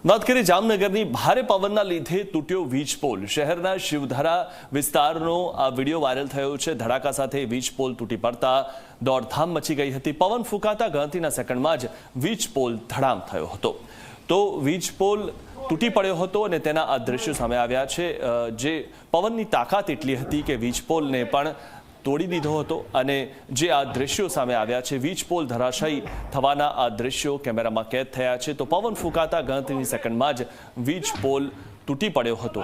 વાત કરીએ જામનગરની ભારે પવનના લીધે તૂટ્યો વીજ પોલ। શહેરના શિવધારા વિસ્તારનો આ વિડીયો વાયરલ થયો છે। ધડાકા સાથે વીજ પોલ તૂટી પડતા દોડધામ મચી ગઈ હતી। પવન ફૂંકાતા ગણતરીના સેકન્ડમાં જ વીજ પોલ ધડામ થયો હતો। તો વીજ પોલ તૂટી પડ્યો હતો અને તેના આ દ્રશ્યો સામે આવ્યા છે। જે પવનની તાકાત એટલી હતી કે વીજ પોલને પણ તોડી દીધો હતો અને જે આ દ્રશ્યો સામે આવ્યા છે, વીજ પોલ ધરાશાયી થવાના આ દ્રશ્યો કેમેરામાં કેદ થયા છે। તો પવન ફૂંકાતા ગણતરીની સેકન્ડમાં જ વીજ પોલ તૂટી પડ્યો હતો।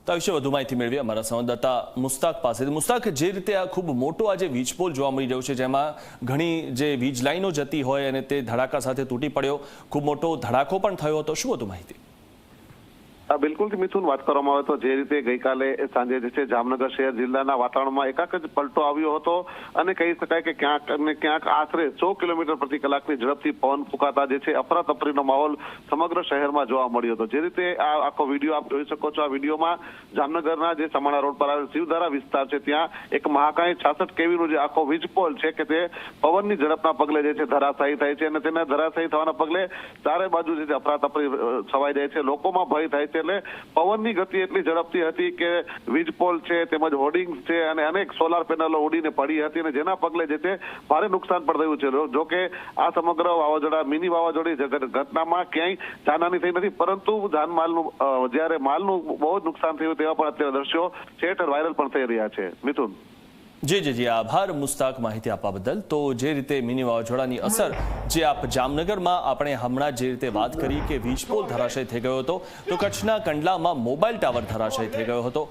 તો વિશે વધુ માહિતી મેળવી અમારા સંવાદદાતા મુસ્તાક પાસેથી। મુસ્તાક, જે રીતે આ ખૂબ મોટો આજે વીજ પોલ જોવા મળી રહ્યો છે, જેમાં ઘણી જે વીજ લાઈનો જતી હોય અને તે ધડાકા સાથે તૂટી પડ્યો, ખૂબ મોટો ધડાકો પણ થયો હતો, શું વધુ માહિતી? બિલકુલ મિથુન, વાત કરવામાં આવે તો જે રીતે ગઈકાલે સાંજે જે છે જામનગર શહેર જિલ્લાના વાતાવરણમાં એકાક જ પલટો આવ્યો હતો અને કહી શકાય કે ક્યાંક અને ક્યાંક આશરે 100 કિલોમીટર પ્રતિ કલાકની ઝડપથી પવન ફૂંકાતા જે છે અફરાતફરીનો માહોલ સમગ્ર શહેરમાં જોવા મળ્યો હતો। જે રીતે આ આખો વિડીયો આપ જોઈ શકો છો। આ વિડીયોમાં જામનગરના જે સમાણા રોડ પર આવેલ શિવધારા વિસ્તાર છે, ત્યાં એક મહાકાય 66 કેવીનો જે આખો વીજ પોલ છે કે તે પવનની ઝડપના પગલે જે છે ધરાશાયી થાય છે અને તેના ધરાશાયી થવાના પગલે ચારે બાજુ જે અફરાતફરી છવાઈ જાય છે, લોકોમાં ભય થાય છે। એટલે પવનની ગતિ એટલી ઝડપથી હતી કે વીજ પોલ છે તેમજ હોર્ડિંગ્સ છે અને અનેક સોલાર પેનલો ઉડીને પડી હતી અને જેના પગલે જે છે ભારે નુકસાન પણ થયું છે। જો કે આ સમગ્ર વાવાઝોડા મિની વાવાઝોડી ઘટનામાં ક્યાંય જાનહાની થઈ નથી, પરંતુ જાનમાલનું જ્યારે માલનું બહુ જ નુકસાન થયું તેવા પણ અત્યારે દ્રશ્યો ઠેર વાયરલ પણ થઈ રહ્યા છે। મિથુન। જી, આભાર મુસ્તાક માહિતી આપવા બદલ। તો જે રીતે મિની વાવાઝોડાની અસર જે આપ જામનગરમાં આપણે હમણાં જે રીતે વાત કરી કે વીજ પોલ ધરાશાયી થઈ ગયો હતો, તો કચ્છના કંડલામાં મોબાઈલ ટાવર ધરાશાયી થઈ ગયો હતો।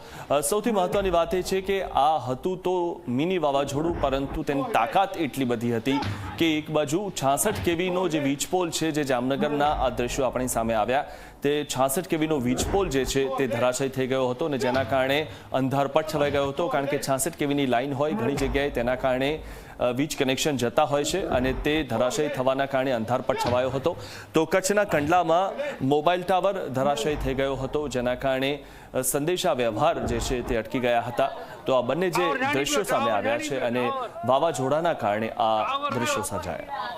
સૌથી મહત્વની વાત એ છે કે આ હતું તો મિની વાવાઝોડું, પરંતુ તેની તાકાત એટલી બધી હતી કે એક બાજુ 66 કેવીનો જે વીજ પોલ છે, જે જામનગરના આ દ્રશ્યો આપણી સામે આવ્યા, તે 66 કેવીનો વીજ પોલ જે છે તે ધરાશાયી થઈ ગયો હતો અને જેના કારણે અંધારપટ છવાઈ ગયો હતો। કારણ કે 66 કેવીની લાઈન હોય ઘણી જગ્યાએ, તેના કારણે વીજ કનેક્શન જતા હોય છે અને તે ધરાશાયી થવાના કારણે અંધારપટ છવાયો હતો। તો કચ્છના કંડલામાં મોબાઈલ ટાવર ધરાશાયી થઈ ગયો હતો, જેના કારણે સંદેશા વ્યવહાર જે છે તે અટકી ગયા હતા। તો આ બંને જે દ્રશ્યો સામે આવ્યા છે અને વાવાઝોડાના કારણે આ દ્રશ્યો સર્જાયા।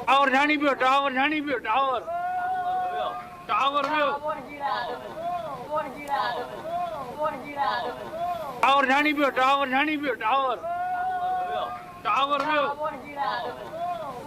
टावर जानी पियो टावर टावर टावर जानी पियो टावर टावर